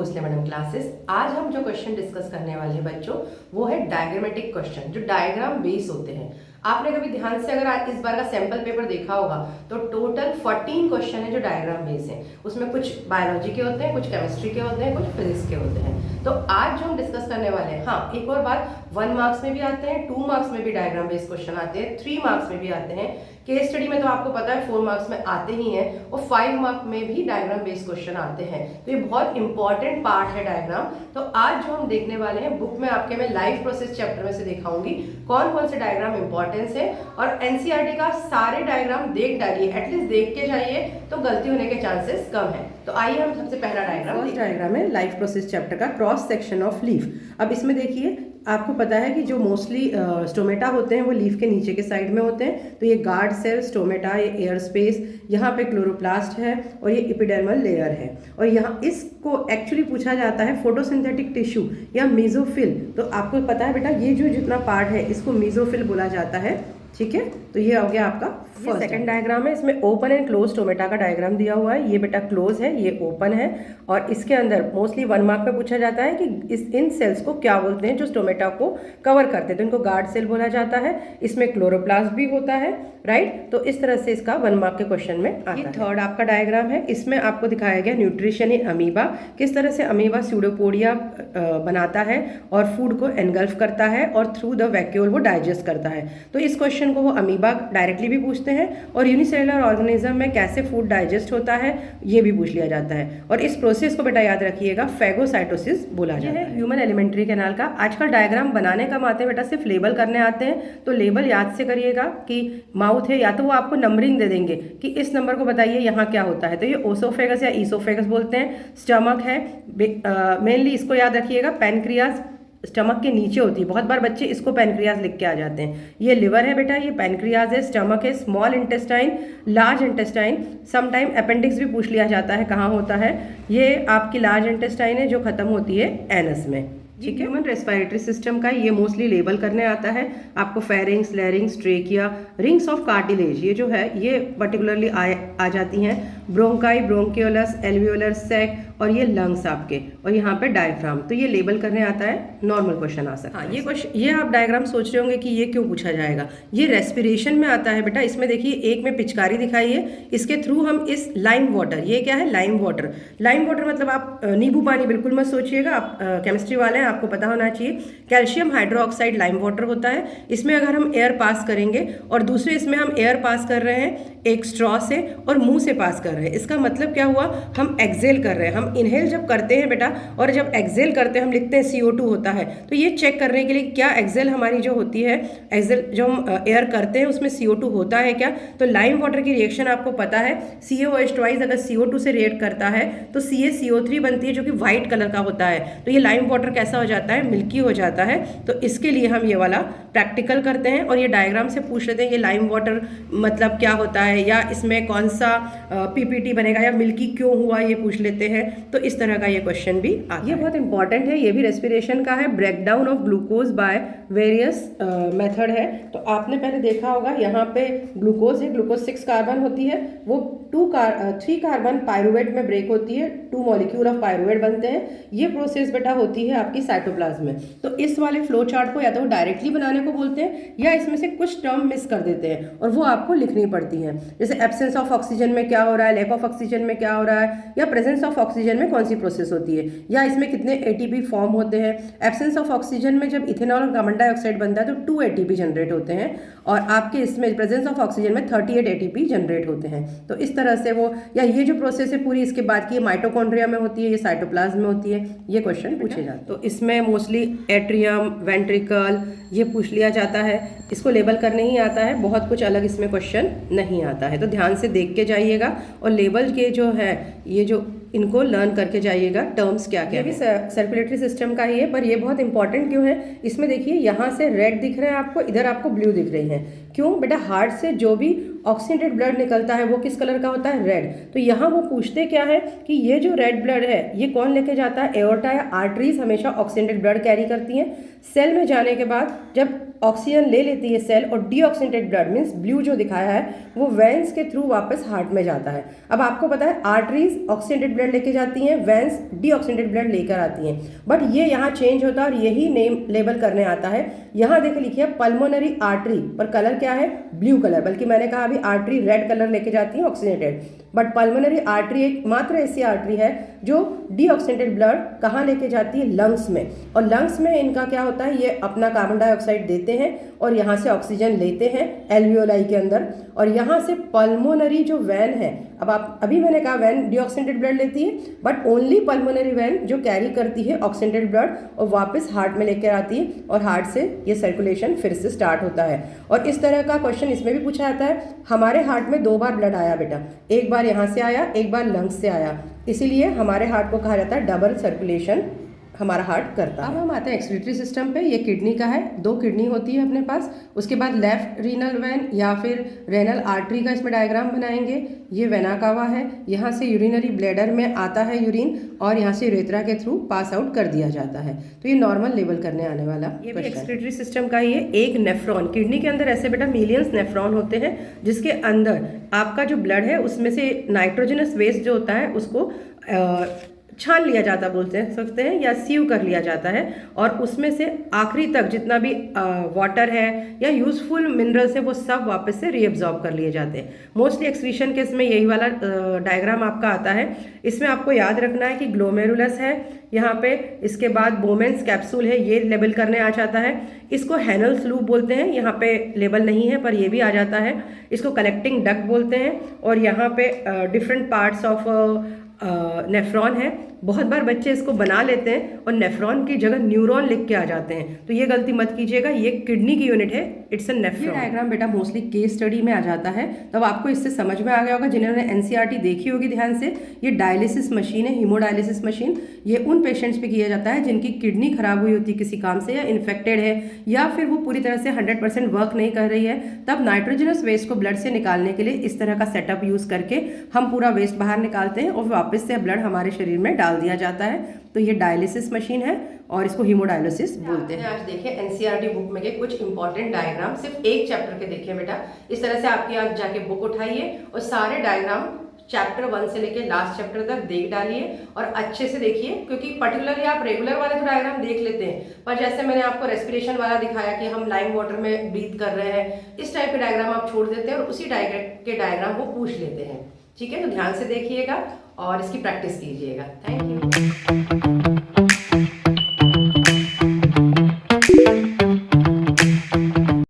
Bhosle madam classes. आज हम जो क्वेश्चन डिस्कस करने वाले हैं बच्चों, वो है डायग्रामेटिक क्वेश्चन जो डायग्राम बेस होते हैं। आपने कभी ध्यान से अगर आज इस बार का सैंपल पेपर देखा होगा तो टोटल 14 क्वेश्चन है जो डायग्राम बेस हैं। उसमें कुछ बायोलॉजी के होते हैं, कुछ केमिस्ट्री के होते हैं, कुछ फिजिक्स के होते हैं। तो आज जो हम डिस्कस करने वाले हैं, हाँ एक और बात, 1 मार्क्स में भी आते हैं, 2 मार्क्स में भी डायग्राम बेस्ड क्वेश्चन आते हैं, 3 मार्क्स में भी आते हैं। केस स्टडी में तो आपको पता है 4 मार्क्स में आते ही हैं और 5 मार्क्स में भी डायग्राम बेस्ड क्वेश्चन आते हैं। तो ये बहुत इंपॉर्टेंट पार्ट है डायग्राम। तो आज जो हम देखने वाले हैं, बुक में आपके मैं लाइफ प्रोसेस चैप्टर में से दिखाऊंगी कौन कौन से डायग्राम इंपॉर्टेंस है, और एनसीईआरटी का सारे डायग्राम देख डालिए, एटलीस्ट देख के जाइए तो गलती होने के चांसेस कम है। तो आइए हम सबसे पहला डायग्राम है लाइफ प्रोसेस चैप्टर का, क्रॉस सेक्शन ऑफ लीफ। अब इसमें देखिए, आपको पता है कि जो मोस्टली स्टोमेटा होते हैं वो लीफ के नीचे के साइड में होते हैं। तो ये गार्ड सेल, स्टोमेटा, ये एयर स्पेस, यहाँ पे क्लोरोप्लास्ट है और ये एपिडर्मल लेयर है। और यहाँ इसको एक्चुअली पूछा जाता है फोटोसिंथेटिक टिश्यू या मेसोफिल। तो आपको पता है बेटा, ये जो जितना पार्ट है इसको मेसोफिल बोला जाता है, ठीक है। तो ये हो गया आपका सेकंड डायग्राम है। इसमें ओपन एंड क्लोज स्टोमेटा का डायग्राम दिया हुआ है। ये बेटा क्लोज है, ये ओपन है। और इसके अंदर मोस्टली 1 मार्क में पूछा जाता है कि इन सेल्स को क्या बोलते हैं जो स्टोमेटा को कवर करते हैं। तो इनको गार्ड सेल बोला जाता है। इसमें क्लोरोप्लास्ट भी होता है, राइट। तो इस तरह से इसका 1 मार्क के क्वेश्चन में आता है। ये थर्ड आपका डायग्राम है। इसमें आपको दिखाया गया न्यूट्रिशन इन अमीबा, किस तरह से अमीबा स्यूडोपोडिया बनाता है और फूड को एनगल्फ करता है और थ्रू द वैक्यूल वो डाइजेस्ट करता है। तो इस क्वेश्चन को वो अमीबा डायरेक्टली भी पूछते हैं और यूनिसेलुलर ऑर्गेनिज्म में कैसे फूड डाइजेस्ट होता है ये भी पूछ लिया जाता है। और इस प्रोसेस को बेटा याद रखिएगा, फेगोसाइटोसिस बोला जाता है। ह्यूमन एलिमेंट्री कैनाल का आजकल डायग्राम बनाने कम आते हैं बेटा, सिर्फ लेबल करने आते हैं। तो लेबल याद से करिएगा कि माउथ है, या तो वो आपको नंबरिंग दे देंगे कि इस नंबर को बताइए यहाँ क्या होता है। तो ये ओसोफेगस या ईसोफेगस बोलते हैं। स्टमक है, मेनली इसको याद रखिएगा, पैनक्रियाज स्टमक के नीचे होती है। बहुत बार बच्चे इसको पैनक्रियाज लिख के आ जाते हैं। ये लिवर है बेटा, ये पैनक्रियाज है। स्टमक है, small intestine, large intestine, sometime appendix भी पूछ लिया जाता है कहाँ होता है। ये आपकी लार्ज इंटेस्टाइन है जो खत्म होती है एनस में, ठीक है। ह्यूमन रेस्पिरेटरी सिस्टम का ये मोस्टली लेबल करने आता है आपको। Pharynx, लैरिंग्स, trachea, rings of cartilage ये जो है ये पर्टिकुलरली आ जाती हैं। ब्रोंकाई, ब्रोंकियोलस, एल्वियोलर सैक और ये लंग्स आपके, और यहाँ पे डायफ्राम। तो ये लेबल करने आता है, नॉर्मल क्वेश्चन आ सकता है। हाँ, ये क्वेश्चन, ये आप डायग्राम सोच रहे होंगे कि ये क्यों पूछा जाएगा। ये रेस्पिरेशन में आता है बेटा। इसमें देखिए एक में पिचकारी दिखाई है, इसके थ्रू हम इस लाइम वाटर, ये क्या है लाइम वाटर। लाइम वाटर मतलब आप नींबू पानी बिल्कुल मत सोचिएगा, आप केमिस्ट्री वाले हैं, आपको पता होना चाहिए। कैल्शियम हाइड्रोक्साइड लाइम वाटर होता है। इसमें अगर हम एयर पास करेंगे और दूसरे इसमें हम एयर पास कर रहे हैं एक स्ट्रॉ से और मुंह से पास कर रहे हैं, इसका मतलब क्या हुआ, हम एक्सेल कर रहे हैं। हम इनहेल जब करते हैं बेटा और जब एक्सेल करते हैं हम लिखते हैं CO2 होता है। तो ये चेक करने के लिए क्या एक्सेल हमारी जो होती है, एक्सेल जो हम एयर करते हैं उसमें CO2 होता है क्या। तो लाइम वाटर की रिएक्शन आपको पता है, CaOH ट्वाइस अगर CO2 से रिएक्ट करता है तो CaCO3 बनती है जो कि व्हाइट कलर का होता है। तो ये लाइम वाटर कैसा हो जाता है, मिल्की हो जाता है। तो इसके लिए हम ये वाला प्रैक्टिकल करते हैं और ये डायग्राम से पूछ लेते हैं ये लाइम वाटर मतलब क्या होता है, या इसमें कौन सा PPT बनेगा, या मिल्की क्यों हुआ, ये पूछ लेते हैं। तो इस तरह का ये क्वेश्चन भी आता है। ये बहुत इंपॉर्टेंट है, ये भी रेस्पिरेशन का है। Breakdown of glucose by various method है। तो आपने पहले देखा होगा यहाँ पे ग्लूकोज है, ग्लूकोज 6 कार्बन होती है, वो 3 कार्बन पायरुवेट में ब्रेक होती है, 2 मॉलिक्यूल ऑफ पायरुवेट बनते हैं। ये प्रोसेस बेटा होती है आपकी साइटोप्लाज्म में। तो इस वाले फ्लो चार्ट को या तो डायरेक्टली बनाने को बोलते हैं या इसमें से कुछ टर्म मिस कर देते हैं और वो आपको लिखनी पड़ती है। जैसे एब्सेंस ऑफ ऑक्सीजन में क्या हो रहा है, लैक ऑफ ऑक्सीजन में क्या हो रहा है, या प्रेजेंस ऑफ ऑक्सीजन में कौन सी प्रोसेस होती है, या इसमें कितने ATP फॉर्म होते हैं। एब्सेंस ऑफ ऑक्सीजन में जब इथेनॉल और कार्बन डाइऑक्साइड बनता है तो 2 ATP जनरेट होते हैं, और आपके इसमें प्रेजेंस ऑफ ऑक्सीजन में 38 ATP जनरेट होते हैं। तो इस तरह से वो, या ये जो प्रोसेस है पूरी इसके बाद की माइटोकॉन्ड्रिया में होती है, ये साइटोप्लाज्म में होती है। ये क्वेश्चन पूछे जाते हैं। तो इसमें मोस्टली एट्रियम, वेंट्रिकल ये पूछ लिया जाता है। इसको लेबल करने ही आता है, बहुत कुछ अलग इसमें क्वेश्चन नहीं आता है। तो ध्यान से देख के जाइएगा और लेबल के जो है ये जो इनको लर्न करके जाइएगा, टर्म्स क्या क्या है। ये भी सर्कुलेटरी सिस्टम का ही है, पर ये बहुत इंपॉर्टेंट क्यों है, इसमें देखिए यहाँ से रेड दिख रहे हैं आपको, इधर आपको ब्लू दिख रही हैं। क्यों बेटा, हार्ट से जो भी ऑक्सीडेंटेड ब्लड निकलता है वो किस कलर का होता है, रेड। तो यहाँ वो पूछते क्या है कि ये जो रेड ब्लड है ये कौन लेके जाता है, एओर्टा या आर्टरीज हमेशा ऑक्सीडेंटेड ब्लड कैरी करती हैं। सेल में जाने के बाद जब ऑक्सीजन ले लेती है सेल, और डीऑक्सीडेंटेड ब्लड मीन्स ब्लू जो दिखाया है वो वेन्स के थ्रू वापस हार्ट में जाता है। अब आपको पता है आर्टरीज ऑक्सीडेंटेड ब्लड लेके जाती हैं, वेंस डीऑक्सीजनेटेड ब्लड लेकर आती हैं। बट ये यहाँ चेंज होता है और यही नेम लेबल करने आता है। यहाँ देखिए लिखिए पल्मोनरी आर्टरी, पर कलर क्या है, ब्लू कलर, बल्कि मैंने कहा अभी आर्टरी रेड कलर लेके जाती है ऑक्सीजनेटेड, बट पल्मोनरी आर्टरी एक मात्र ऐसी आर्टरी है जो डीऑक्सीजनेटेड ब्लड कहाँ लेके जाती है, लंग्स में। और लंग्स में इनका क्या होता है, ये अपना कार्बन डाइऑक्साइड देते हैं और यहाँ से ऑक्सीजन लेते हैं एल्वियोलाई के अंदर, और यहाँ से पल्मोनरी जो वैन है, अब आप अभी मैंने कहा वैन डीऑक्सीजनेटेड ब्लड लेती है, बट ओनली पल्मोनरी वैन जो कैरी करती है ऑक्सीजनेटेड ब्लड और वापस हार्ट में लेकर आती है, और हार्ट से ये सर्कुलेशन फिर से स्टार्ट होता है। और इस तरह का क्वेश्चन इसमें भी पूछा जाता है, हमारे हार्ट में 2 बार ब्लड आया बेटा, एक बार यहाँ से आया, एक बार लंग्स से आया, इसीलिए हमारे हार्ट को कहा जाता है डबल सर्कुलेशन हमारा हार्ट करता है। अब हम आते हैं एक्सक्रीटरी सिस्टम पे। ये किडनी का है, 2 किडनी होती है अपने पास। उसके बाद लेफ्ट रीनल वैन या फिर रेनल आर्टरी का इसमें डायग्राम बनाएंगे। ये वेना कावा है, यहाँ से यूरिनरी ब्लैडर में आता है यूरिन और यहाँ से यूरेथ्रा के थ्रू पास आउट कर दिया जाता है। तो ये नॉर्मल लेवल करने आने वाला ये भी एक्सक्रीटरी सिस्टम का ही है। एक नेफ्रॉन, किडनी के अंदर ऐसे बेटा मिलियंस नेफ्रॉन होते हैं, जिसके अंदर आपका जो ब्लड है उसमें से नाइट्रोजनस वेस्ट जो होता है उसको छान लिया जाता बोलते हैं सकते हैं या सीव कर लिया जाता है, और उसमें से आखिरी तक जितना भी वाटर है या यूजफुल मिनरल्स है वो सब वापस से रीअब्जॉर्ब कर लिए जाते हैं। मोस्टली एक्सक्रीशन केस में यही वाला डायग्राम आपका आता है। इसमें आपको याद रखना है कि ग्लोमेरुलस है यहाँ पे, इसके बाद बोमेंस कैप्सूल है, ये लेबल करने आ जाता है। इसको हैनल स्लूप बोलते हैं, यहाँ पे लेबल नहीं है पर ये भी आ जाता है। इसको कलेक्टिंग डक्ट बोलते हैं, और यहाँ पे डिफरेंट पार्ट्स ऑफ नेफ्रॉन है। बहुत बार बच्चे इसको बना लेते हैं और नेफ्रॉन की जगह न्यूरॉन लिख के आ जाते हैं, तो ये गलती मत कीजिएगा, ये किडनी की यूनिट है, इट्स अ नेफ्रॉन। ये डायग्राम बेटा मोस्टली केस स्टडी में आ जाता है, तब आपको इससे समझ में आ गया होगा जिन्होंने एनसीईआरटी देखी होगी ध्यान से। ये डायलिसिस मशीन है, हीमोडायलिसिस मशीन। ये उन पेशेंट्स पे किया जाता है जिनकी किडनी खराब हुई होती है किसी काम से, या इन्फेक्टेड है, या फिर वो पूरी तरह से 100% वर्क नहीं कर रही है। तब नाइट्रोजनस वेस्ट को ब्लड से निकालने के लिए इस तरह का सेटअप यूज करके हम पूरा वेस्ट बाहर निकालते हैं और वापस से ब्लड हमारे शरीर में डाल दिया जाता है। तो ये डायलिसिस मशीन है और इसको हीमोडायलिसिस बोलते हैं। आज देखिए एनसीईआरटी बुक में के कुछ इंपॉर्टेंट डायग्राम, सिर्फ एक चैप्टर के देखिए बेटा। इस तरह से आपकी आप जाके बुक उठाइए और सारे डायग्राम चैप्टर 1 से लेके लास्ट चैप्टर तक देख डालिए और अच्छे से देखिए, क्योंकि पर्टिकुलरली आप रेगुलर वाले तो डायग्राम देख लेते हैं, पर जैसे मैंने आपको रेस्पिरेशन वाला दिखाया कि हम लाइम वाटर में ब्रीथ कर रहे हैं, इस टाइप के डायग्राम आप छोड़ देते हैं और उसी टाइप के डायग्राम वो पूछ लेते हैं। ठीक है, तो ध्यान से देखिएगा और इसकी प्रैक्टिस कीजिएगा। Thank you.